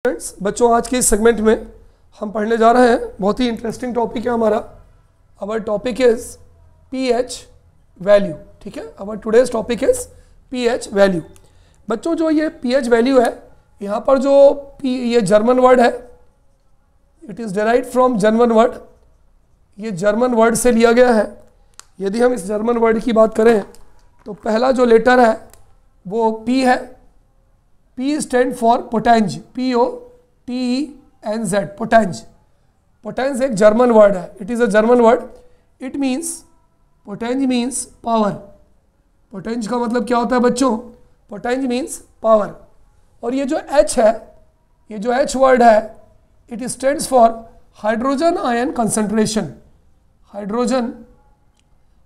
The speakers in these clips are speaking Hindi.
फ्रेंड्स, बच्चों आज के इस सेगमेंट में हम पढ़ने जा रहे हैं, बहुत ही इंटरेस्टिंग टॉपिक है हमारा। Our topic is pH value. ठीक है, अवर today's topic is pH value. बच्चों जो ये पीएच वैल्यू है, यहाँ पर जो ये जर्मन वर्ड है, it is derived from German word. ये जर्मन वर्ड से लिया गया है। यदि हम इस जर्मन वर्ड की बात करें तो पहला जो लेटर है वो P है। P stand for potenz, POTENZ, potenz. Potenz एक जर्मन वर्ड है, it is a German word. It means, potenz means power. Potenz का मतलब क्या होता है बच्चों? Potenz means power. और ये जो H है, ये जो H वर्ड है, it stands for hydrogen ion concentration.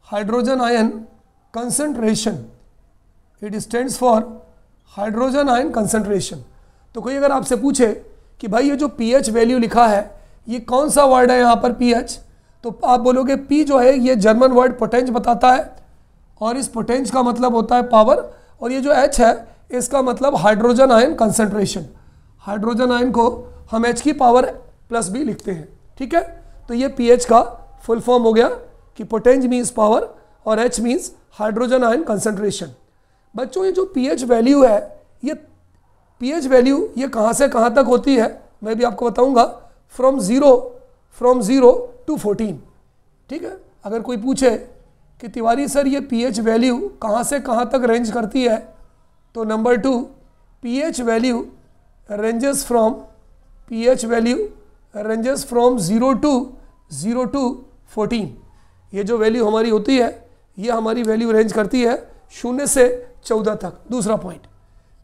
Hydrogen ion concentration, it stands for hydrogen ion concentration. तो कोई अगर आपसे पूछे कि भाई ये जो पीएच वैल्यू लिखा है ये कौन सा वर्ड है यहाँ पर पीएच, तो आप बोलोगे P जो है ये जर्मन वर्ड पोटेंज बताता है, और इस पोटेंज का मतलब होता है पावर, और ये जो H है इसका मतलब hydrogen ion concentration. Hydrogen ion को हम H की पावर प्लस भी लिखते हैं। ठीक है, तो ये पीएच का फुल फॉर्म हो गया कि पोटेंज मीन्स पावर और H means hydrogen ion concentration. बच्चों ये जो पीएच वैल्यू है, ये पीएच वैल्यू ये कहाँ से कहाँ तक होती है मैं भी आपको बताऊंगा। From zero to 14। ठीक है, अगर कोई पूछे कि तिवारी सर ये पीएच वैल्यू कहाँ से कहाँ तक रेंज करती है, तो number 2, pH value ranges from 0 to 14। ये जो वैल्यू हमारी होती है ये हमारी वैल्यू रेंज करती है 0 से 14 तक। दूसरा पॉइंट।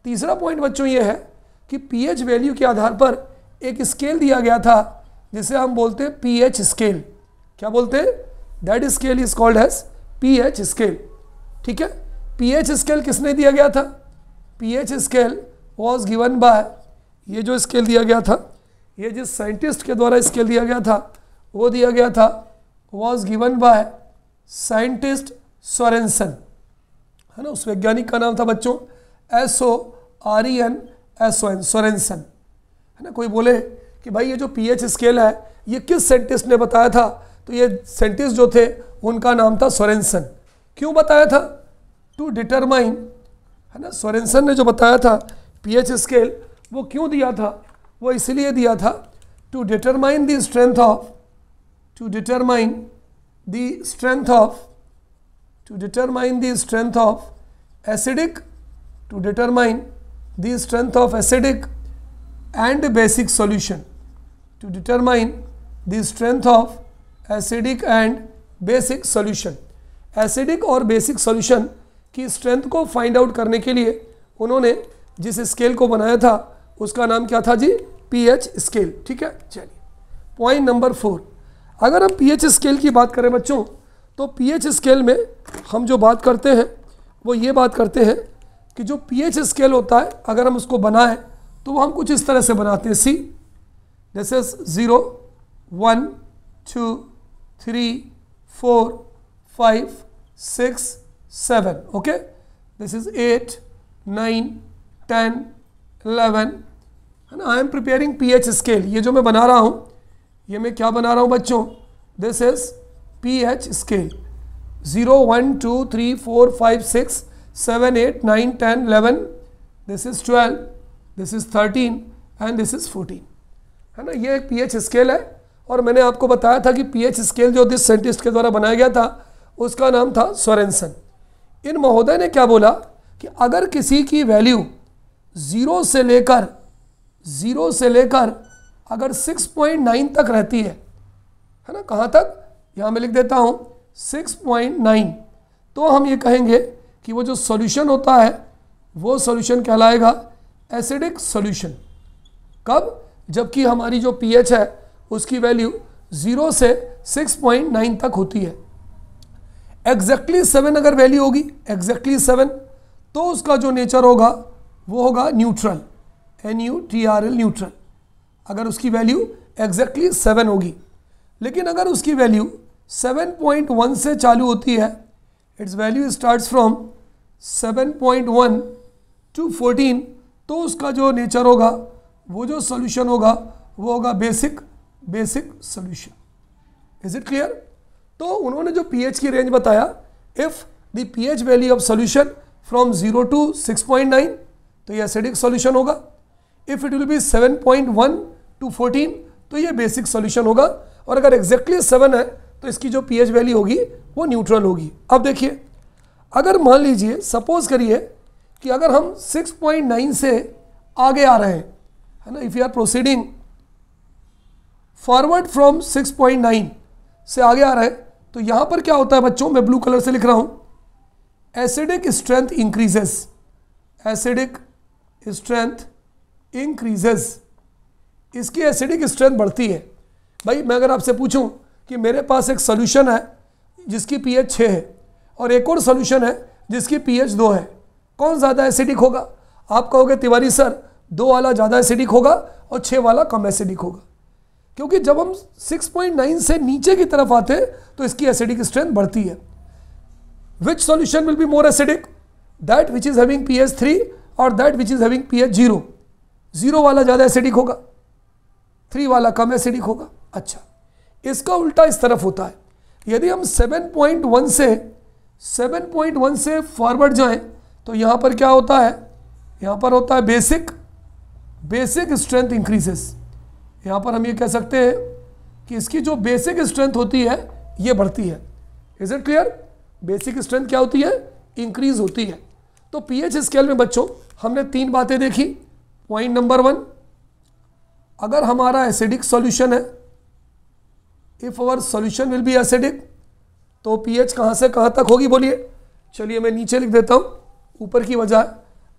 तीसरा पॉइंट बच्चों ये है कि पीएच वैल्यू के आधार पर एक स्केल दिया गया था जिसे हम बोलते हैं पीएच स्केल। क्या बोलते हैं? That scale is called as pH scale. ठीक है, पीएच स्केल किसने दिया गया था? PH scale was given by, ये जो स्केल दिया गया था, ये जिस साइंटिस्ट के द्वारा स्केल दिया गया था वो दिया गया था, was given by scientist Sorensen, है ना। उस वैज्ञानिक का नाम था बच्चों SORENSON, सोरेनसन, है ना। कोई बोले कि भाई ये जो पीएच स्केल है ये किस साइंटिस्ट ने बताया था, तो ये साइंटिस्ट जो थे उनका नाम था सोरेनसन। क्यों बताया था? टू डिटरमाइन, है ना। सोरेनसन ने जो बताया था पीएच स्केल, वो क्यों दिया था? वो इसलिए दिया था to determine the strength of acidic and basic solution, to determine the strength of acidic and basic solution। Acidic और बेसिक सॉल्यूशन की स्ट्रेंथ को फाइंड आउट करने के लिए उन्होंने जिस स्केल को बनाया था उसका नाम क्या था जी? PH scale. ठीक है, चलिए पॉइंट नंबर 4। अगर हम पीएच स्केल की बात करें बच्चों, तो पीएच स्केल में हम जो बात करते हैं वो ये बात करते हैं कि जो पीएच स्केल होता है अगर हम उसको बनाएं तो वो हम कुछ इस तरह से बनाते हैं। See, this is 0 1 2 3 4 5 6 7, okay. This is 8 9 10 11, है ना। I am preparing pH scale. ये जो मैं बना रहा हूँ, ये मैं क्या बना रहा हूँ बच्चों? This is pH scale. 0 1 2 3 4 5 6 7 8 9 10 11, this is 12, this is 13 and this is 14, है ना। ये एक पीएच स्केल है, और मैंने आपको बताया था कि पीएच स्केल जो जिस साइंटिस्ट के द्वारा बनाया गया था उसका नाम था सोरेनसन। इन महोदय ने क्या बोला कि अगर किसी की वैल्यू 0 से लेकर अगर 6.9 तक रहती है ना, कहाँ तक? यहाँ मैं लिख देता हूँ 6.9, तो हम ये कहेंगे कि वो जो सॉल्यूशन होता है वो सॉल्यूशन कहलाएगा एसिडिक सॉल्यूशन। कब? जबकि हमारी जो पीएच है उसकी वैल्यू 0 से 6.9 तक होती है। एग्जैक्टली 7 अगर वैल्यू होगी, एग्जैक्टली 7, तो उसका जो नेचर होगा वो होगा न्यूट्रल, NUTRL, न्यूट्रल। अगर उसकी वैल्यू एग्जैक्टली 7 होगी। लेकिन अगर उसकी वैल्यू 7.1 से चालू होती है, its value starts from 7.1 to 14, तो उसका जो नेचर होगा वो जो सॉल्यूशन होगा वो होगा basic solution. Is it clear? तो उन्होंने जो pH की रेंज बताया, if the pH value of solution from 0 to 6.9 तो ये एसिडिक सॉल्यूशन होगा। If it will be 7.1 to 14 तो ये बेसिक सॉल्यूशन होगा। और अगर एग्जैक्टली 7 है तो इसकी जो pH वैल्यू होगी वो न्यूट्रल होगी। अब देखिए, अगर मान लीजिए सपोज करिए कि अगर हम 6.9 से आगे आ रहे हैं, है ना, if you are proceeding forward from 6.9 से आगे आ रहे हैं, तो यहां पर क्या होता है बच्चों, मैं ब्लू कलर से लिख रहा हूं, acidic strength increases, acidic strength increases, इसकी एसिडिक स्ट्रेंथ बढ़ती है। भाई मैं अगर आपसे पूछूं कि मेरे पास एक सॉल्यूशन है जिसकी pH 6 है और एक और सॉल्यूशन है जिसकी pH 2 है, कौन ज़्यादा एसिडिक होगा? आप कहोगे तिवारी सर 2 वाला ज़्यादा एसिडिक होगा और 6 वाला कम एसिडिक होगा, क्योंकि जब हम 6.9 से नीचे की तरफ आते हैं तो इसकी एसिडिक स्ट्रेंथ बढ़ती है। Which solution will be more acidic? That which is having pH 3 और that which is having pH 0। 0 वाला ज़्यादा एसिडिक होगा, 3 वाला कम एसिडिक होगा। अच्छा, इसका उल्टा इस तरफ होता है। यदि हम 7.1 से फॉरवर्ड जाएं तो यहाँ पर क्या होता है, यहाँ पर होता है बेसिक स्ट्रेंथ इंक्रीजेस। यहाँ पर हम ये कह सकते हैं कि इसकी जो बेसिक स्ट्रेंथ होती है ये बढ़ती है। Is it clear? Basic strength क्या होती है? इंक्रीज होती है। तो pH स्केल में बच्चों हमने 3 बातें देखी। पॉइंट नंबर 1, अगर हमारा एसिडिक सॉल्यूशन है, if our solution will be acidic, तो pH कहाँ से कहाँ तक होगी बोलिए? चलिए मैं नीचे लिख देता हूँ, ऊपर की वजह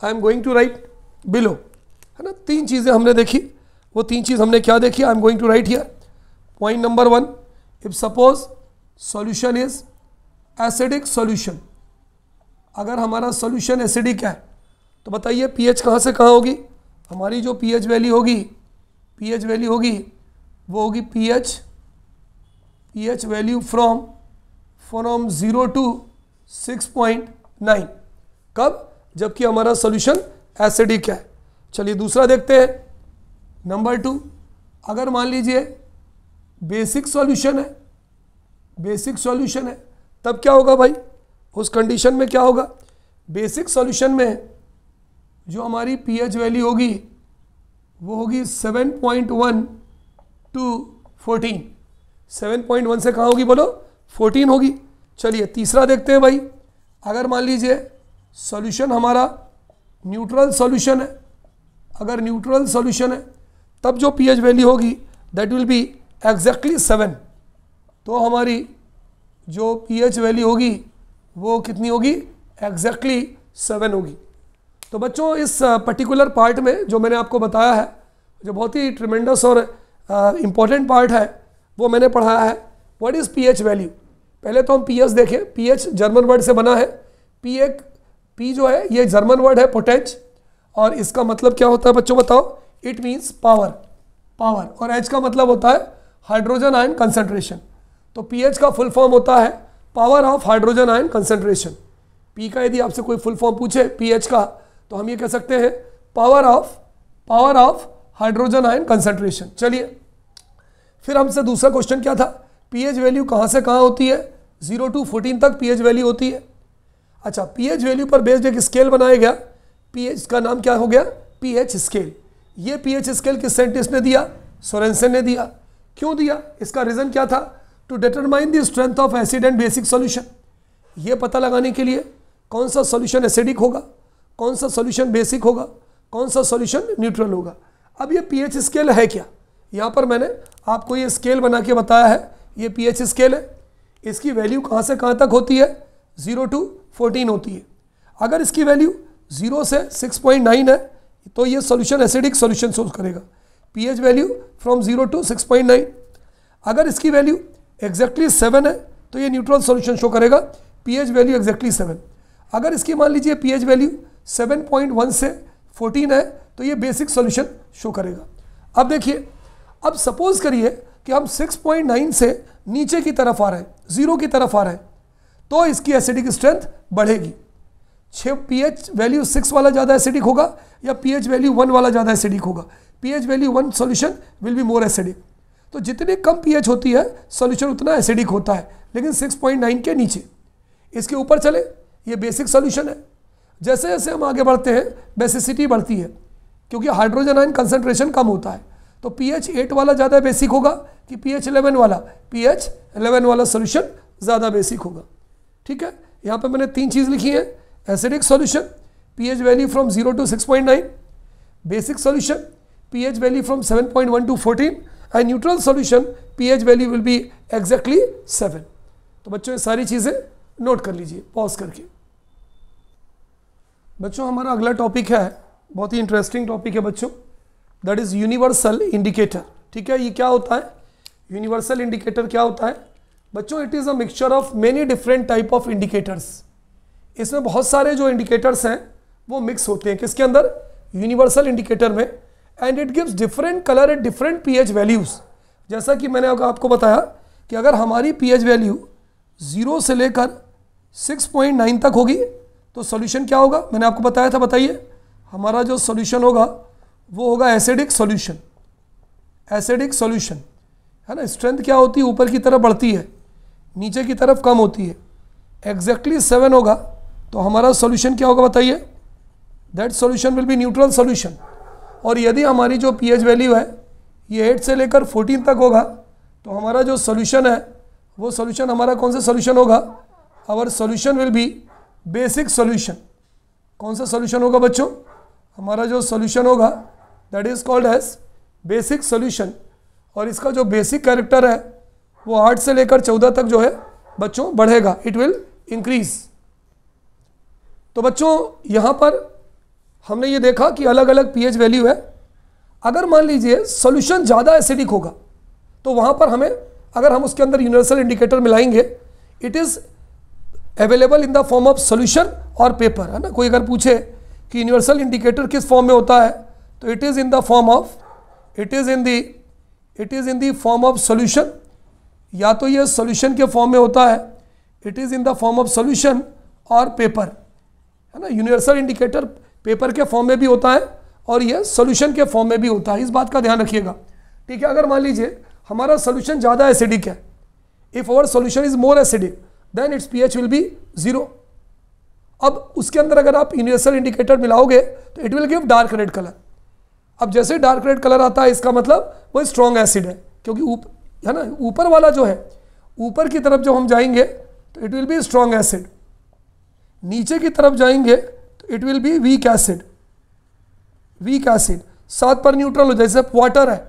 I am going to write below, है ना। 3 चीज़ें हमने देखी, वो 3 चीज़ हमने क्या देखी? I am going to write here. Point number 1, if suppose solution is acidic solution, अगर हमारा सॉल्यूशन एसिडिक है तो बताइए pH कहाँ से कहाँ होगी? हमारी जो pH वैल्यू होगी वो होगी pH वैल्यू फ्रॉम 0 to 6.9। कब? जबकि हमारा सॉल्यूशन एसिडिक है। चलिए दूसरा देखते हैं। नंबर 2, अगर मान लीजिए बेसिक सॉल्यूशन है, तब क्या होगा भाई? उस कंडीशन में क्या होगा? बेसिक सॉल्यूशन में जो हमारी pH वैल्यू होगी वो होगी 7.1 to 14। 7.1 से कहाँ होगी बोलो? 14 होगी। चलिए तीसरा देखते हैं भाई। अगर मान लीजिए सॉल्यूशन हमारा न्यूट्रल सॉल्यूशन है, अगर न्यूट्रल सॉल्यूशन है तब जो pH वैल्यू होगी दैट विल बी एग्जैक्टली 7। तो हमारी जो pH वैल्यू होगी वो कितनी होगी? एग्जैक्टली 7 होगी। तो बच्चों इस पर्टिकुलर पार्ट में जो मैंने आपको बताया है, जो बहुत ही ट्रिमेंडस और इम्पॉर्टेंट पार्ट है, वो मैंने पढ़ाया है व्हाट इज़ pH वैल्यू। पहले तो हम pH देखें। pH जर्मन वर्ड से बना है। P जो है ये जर्मन वर्ड है पोटेंच, और इसका मतलब क्या होता है बच्चों बताओ? It means power. और H का मतलब होता है हाइड्रोजन आयन कंसंट्रेशन। तो pH का फुल फॉर्म होता है power of hydrogen ion concentration. P का यदि आपसे कोई फुल फॉर्म पूछे pH का, तो हम ये कह सकते हैं power of hydrogen ion concentration. चलिए फिर हमसे दूसरा क्वेश्चन क्या था? pH वैल्यू कहाँ से कहाँ होती है? 0 to 14 तक pH वैल्यू होती है। अच्छा, pH वैल्यू पर बेस्ड एक स्केल बनाया गया। pH का नाम क्या हो गया? pH scale. ये pH स्केल किस साइंटिस्ट ने दिया? सोरेनसन ने दिया। क्यों दिया? इसका रीज़न क्या था? To determine the strength of acid and basic solution. ये पता लगाने के लिए कौन सा सॉल्यूशन एसिडिक होगा, कौन सा सॉल्यूशन बेसिक होगा, कौन सा सॉल्यूशन न्यूट्रल होगा। अब ये pH स्केल है क्या? यहाँ पर मैंने आपको ये स्केल बना के बताया है। ये pH स्केल है। इसकी वैल्यू कहाँ से कहाँ तक होती है? 0 to 14 होती है। अगर इसकी वैल्यू 0 से 6.9 है तो ये सॉल्यूशन एसिडिक सॉल्यूशन शो करेगा। pH value from 0 to 6.9। अगर इसकी वैल्यू एग्जैक्टली 7 है तो ये न्यूट्रल सॉल्यूशन शो करेगा। pH value exactly 7। अगर इसकी मान लीजिए pH वैल्यू 7.1 से 14 है तो ये बेसिक सॉल्यूशन शो करेगा। अब देखिए, अब सपोज करिए कि हम 6.9 से नीचे की तरफ आ रहे हैं, 0 की तरफ आ रहे हैं, तो इसकी एसिडिक स्ट्रेंथ बढ़ेगी। pH वैल्यू 6 वाला ज़्यादा एसिडिक होगा या pH वैल्यू 1 वाला ज़्यादा एसिडिक होगा? pH value 1 solution will be more acidic. तो जितनी कम pH होती है सॉल्यूशन उतना एसिडिक होता है, लेकिन 6.9 के नीचे। इसके ऊपर चले, ये बेसिक सॉल्यूशन है। जैसे जैसे हम आगे बढ़ते हैं बेसिसिटी बढ़ती है, क्योंकि हाइड्रोजन आयन कंसंट्रेशन कम होता है। तो pH 8 वाला ज़्यादा बेसिक होगा कि pH 11 वाला? pH 11 वाला सॉल्यूशन ज़्यादा बेसिक होगा। ठीक है, यहाँ पे मैंने 3 चीज़ लिखी है। Acidic solution pH value from 0 to 6.9, basic solution pH value from 7.1 to 14 and neutral solution pH value will be exactly 7। तो बच्चों ये सारी चीज़ें नोट कर लीजिए पॉज करके। बच्चों हमारा अगला टॉपिक है, बहुत ही इंटरेस्टिंग टॉपिक है बच्चों, दैट इज़ यूनिवर्सल इंडिकेटर। ठीक है, ये क्या होता है? यूनिवर्सल इंडिकेटर क्या होता है बच्चों? It is a mixture of many different type of indicators. इसमें बहुत सारे जो इंडिकेटर्स हैं वो मिक्स होते हैं किसके अंदर? यूनिवर्सल इंडिकेटर में। And it gives different colour at different pH values. जैसा कि मैंने आपको बताया कि अगर हमारी pH वैल्यू 0 से लेकर 6.9 तक होगी तो सॉल्यूशन क्या होगा? मैंने आपको बताया था, बताइए। हमारा जो सॉल्यूशन होगा वो होगा एसिडिक सॉल्यूशन। एसिडिक सॉल्यूशन है ना। स्ट्रेंथ क्या होती है? ऊपर की तरफ बढ़ती है, नीचे की तरफ कम होती है। एग्जैक्टली 7 होगा तो हमारा सॉल्यूशन क्या होगा बताइए? That solution will B neutral solution. और यदि हमारी जो pH वैल्यू है ये 8 से लेकर 14 तक होगा तो हमारा जो सॉल्यूशन है वो सॉल्यूशन हमारा कौन सा सॉल्यूशन होगा? Our solution will be basic solution. कौन सा सॉल्यूशन होगा बच्चों? हमारा जो सॉल्यूशन होगा that is called as basic solution. और इसका जो बेसिक कैरेक्टर है वो 8 से लेकर 14 तक जो है बच्चों बढ़ेगा, इट विल इंक्रीज। तो बच्चों यहाँ पर हमने ये देखा कि अलग अलग pH वैल्यू है। अगर मान लीजिए सॉल्यूशन ज़्यादा एसिडिक होगा तो वहाँ पर हमें, अगर हम उसके अंदर यूनिवर्सल इंडिकेटर मिलाएंगे, it is available in the form of solution और पेपर, है ना। कोई अगर पूछे कि यूनिवर्सल इंडिकेटर किस फॉर्म में होता है तो it is in the form of, it is in the form of solution. या तो ये सॉल्यूशन के फॉर्म में होता है, it is in the form of solution और पेपर, है ना। यूनिवर्सल इंडिकेटर पेपर के फॉर्म में भी होता है और ये सॉल्यूशन के फॉर्म में भी होता है, इस बात का ध्यान रखिएगा। ठीक है, अगर मान लीजिए हमारा सॉल्यूशन ज़्यादा एसिडिक है, if our solution is more acidic then its pH will be 0। अब उसके अंदर अगर आप यूनिवर्सल इंडिकेटर मिलाओगे तो it will give dark red colour. अब जैसे डार्क रेड कलर आता है इसका मतलब वो स्ट्रॉन्ग एसिड है, क्योंकि है ना, ऊपर वाला जो है, ऊपर की तरफ जो हम जाएंगे तो it will be strong acid, नीचे की तरफ जाएंगे तो it will be weak acid. Weak acid साथ पर न्यूट्रल हो, जैसे वाटर है,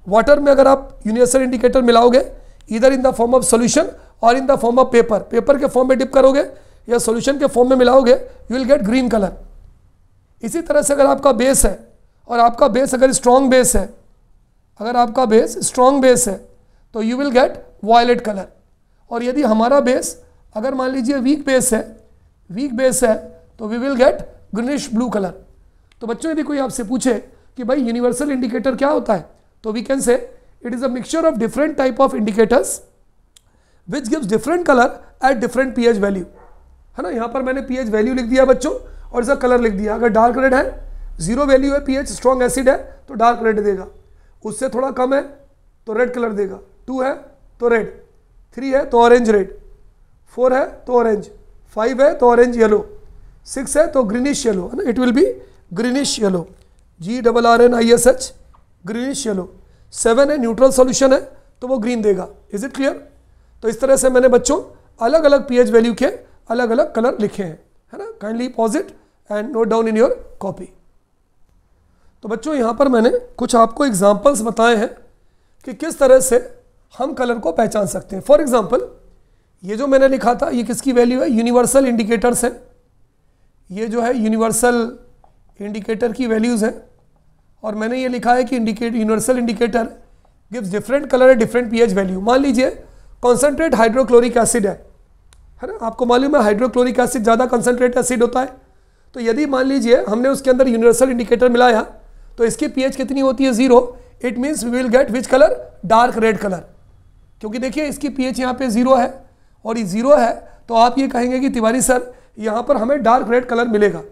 वाटर में अगर आप यूनिवर्सल इंडिकेटर मिलाओगे इधर in the form of solution और in the form of paper, paper के फॉर्म में डिप करोगे या सॉल्यूशन के फॉर्म में मिलाओगे, you will get green colour. इसी तरह से अगर आपका बेस है और आपका बेस अगर स्ट्रॉन्ग बेस है, अगर आपका बेस स्ट्रॉन्ग बेस है तो you will get violet colour. और यदि हमारा बेस अगर मान लीजिए वीक बेस है तो we will get greenish blue colour. तो बच्चों यदि कोई आपसे पूछे कि भाई यूनिवर्सल इंडिकेटर क्या होता है तो we can say it is a mixture of different type of indicators which gives different colour at different pH value, है ना। यहाँ पर मैंने pH वैल्यू लिख दिया बच्चों और इसका कलर लिख दिया। अगर डार्क रेड है, 0 वैल्यू है, pH स्ट्रॉन्ग एसिड है तो डार्क रेड देगा, उससे थोड़ा कम है तो रेड कलर देगा, 2 है तो रेड, 3 है तो ऑरेंज रेड, 4 है तो ऑरेंज, 5 है तो ऑरेंज येलो, 6 है तो ग्रीनिश येलो, है ना। It will be greenish yellow, GRRNISH, greenish yellow. 7 है न्यूट्रल सॉल्यूशन है तो वो ग्रीन देगा। Is it clear? तो इस तरह से मैंने बच्चों अलग अलग pH वैल्यू के अलग अलग कलर लिखे हैं, है ना। Kindly pause it and note down in your copy. तो बच्चों यहाँ पर मैंने कुछ आपको एग्जाम्पल्स बताए हैं कि किस तरह से हम कलर को पहचान सकते हैं। फॉर एग्जाम्पल ये जो मैंने लिखा था ये किसकी वैल्यू है? यूनिवर्सल इंडिकेटर्स है। ये जो है यूनिवर्सल इंडिकेटर की वैल्यूज़ हैं और मैंने ये लिखा है कि universal indicator gives different colour at different pH value. मान लीजिए कॉन्सेंट्रेट हाइड्रोक्लोरिक एसिड है ना। आपको मालूम है हाइड्रोक्लोरिक एसिड ज़्यादा कॉन्सेंट्रेट एसिड होता है। तो यदि मान लीजिए हमने उसके अंदर यूनिवर्सल इंडिकेटर मिलाया तो इसकी pH कितनी होती है? 0। It means we will get which colour? Dark red colour. क्योंकि देखिए इसकी pH यहाँ पे 0 है और ये 0 है तो आप ये कहेंगे कि तिवारी सर यहाँ पर हमें डार्क रेड कलर मिलेगा।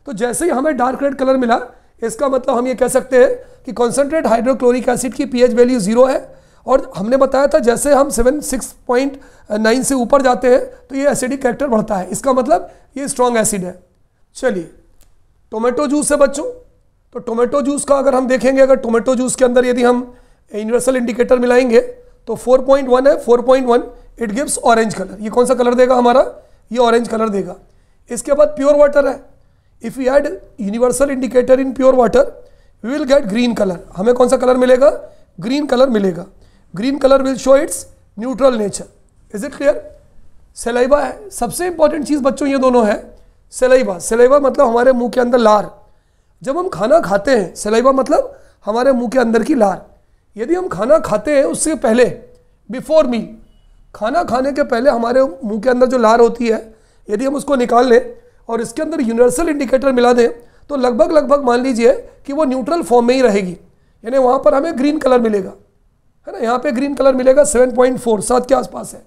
तो जैसे ही हमें डार्क रेड कलर मिला इसका मतलब हम ये कह सकते हैं कि कॉन्सेंट्रेट हाइड्रोक्लोरिक एसिड की pH वैल्यू 0 है, और हमने बताया था जैसे हम 6.9 से ऊपर जाते हैं तो ये एसिडिक कैरेक्टर बढ़ता है, इसका मतलब ये स्ट्रॉन्ग एसिड है। चलिए टोमेटो जूस है बच्चों, तो टोमेटो जूस का अगर हम देखेंगे, अगर टोमेटो जूस के अंदर यदि हम यूनिवर्सल इंडिकेटर मिलाएंगे तो 4.1 है, 4.1 इट गिव्स ऑरेंज कलर। ये कौन सा कलर देगा हमारा, ये ऑरेंज कलर देगा। इसके बाद प्योर वाटर है, if you add universal indicator in pure water we will get green colour. हमें कौन सा कलर मिलेगा, ग्रीन कलर मिलेगा। Green colour will show its neutral nature. Is it clear? Saliva है, सबसे इंपॉर्टेंट चीज बच्चों ये दोनों है। सलाइवा, सलाइवा मतलब हमारे मुंह के अंदर लार। जब हम खाना खाते हैं, सलाइवा मतलब हमारे मुंह के अंदर की लार। यदि हम खाना खाते हैं उससे पहले, बिफोर मील, खाना खाने के पहले हमारे मुंह के अंदर जो लार होती है, यदि हम उसको निकाल लें और इसके अंदर यूनिवर्सल इंडिकेटर मिला दें तो लगभग मान लीजिए कि वो न्यूट्रल फॉर्म में ही रहेगी, यानी वहाँ पर हमें ग्रीन कलर मिलेगा, है ना। यहाँ पे ग्रीन कलर मिलेगा 7.4, 7 के आसपास है।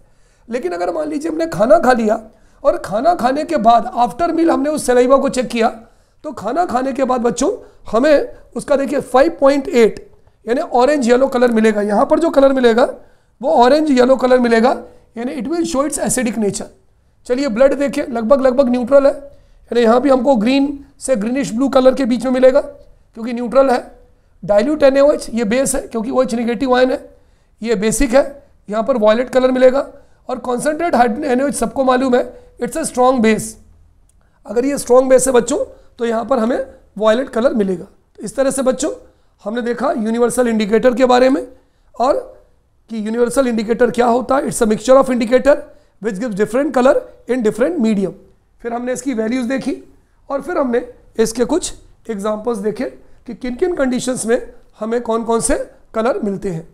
लेकिन अगर मान लीजिए हमने खाना खा लिया और खाना खाने के बाद आफ्टर मील हमने उस सलाइवा को चेक किया, तो खाना खाने के बाद बच्चों हमें उसका देखिए 5.8 यानी ऑरेंज येलो कलर मिलेगा। यहाँ पर जो कलर मिलेगा वो ऑरेंज येलो कलर मिलेगा, यानी it will show it's acidic nature. चलिए ब्लड देखिए, लगभग न्यूट्रल है, यानी यहाँ भी हमको ग्रीन से ग्रीनिश ब्लू कलर के बीच में मिलेगा क्योंकि न्यूट्रल है। डाइल्यूट NaOH ये बेस है क्योंकि OH नेगेटिव आयन है, ये बेसिक है, यहाँ पर वॉयलेट कलर मिलेगा। और कॉन्सेंट्रेट NaOH सबको मालूम है इट्स ए स्ट्रॉन्ग बेस। अगर ये स्ट्रॉन्ग बेस है बच्चों तो यहाँ पर हमें वॉयलेट कलर मिलेगा। तो इस तरह से बच्चों हमने देखा यूनिवर्सल इंडिकेटर के बारे में, और कि यूनिवर्सल इंडिकेटर क्या होता है। It's a mixture of indicator which gives different colour in different medium. फिर हमने इसकी वैल्यूज़ देखी और फिर हमने इसके कुछ एग्जांपल्स देखे कि किन किन कंडीशंस में हमें कौन कौन से कलर मिलते हैं।